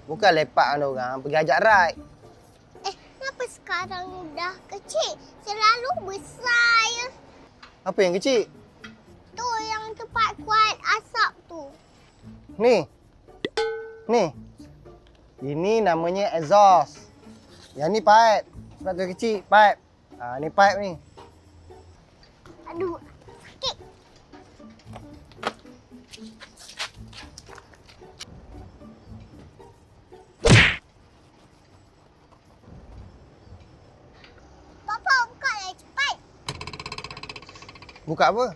Bukan lepak dengan orang, pergi ajak ride. Kenapa sekarang dah kecil? Selalu besar ya. Apa yang kecil? Tu yang tempat kuat asap tu. Ni. Ini namanya exhaust. Yang ni pipe. Sebab tu kecil, pipe. Ni pipe ni. Aduh, sakit. Papa buka lah cepat. Buka apa?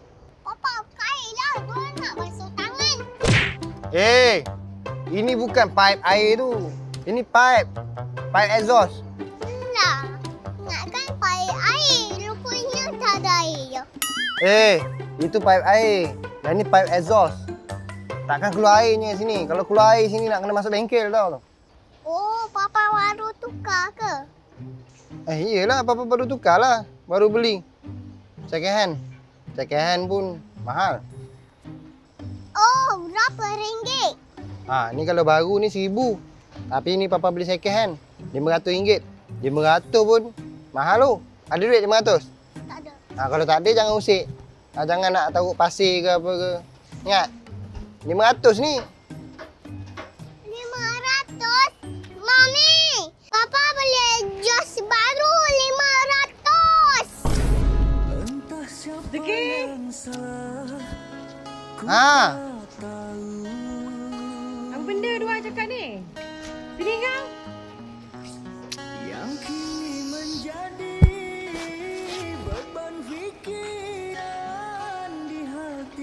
Papa buka air lah. Gua nak basuh tangan. Ini bukan pipe air tu. Ini pipe. Pipe exhaust. Lah, ingatkan pakai air. Rupanya tak ada air. Itu pipe air. Yang ni pipe exhaust. Takkan keluar airnya sini. Kalau keluar air sini nak kena masuk bengkel tau. Oh, Papa baru tukar ke? Iyalah, Papa baru tukar lah. Baru beli. Second hand. Second hand pun mahal. Oh, berapa ringgit? Ni kalau baru ni 1,000. Tapi ni Papa beli second hand. RM500. RM500 pun mahal tu. Ada duit RM500? Tak ada. Kalau tak ada jangan usik. Jangan nak taruh pasir ke apa ke. Ingat. RM500 ni. 500? Mami! Papa beli jos baru 500. Zeki! Ha. Apa benda dua cakap ni? Sini kau.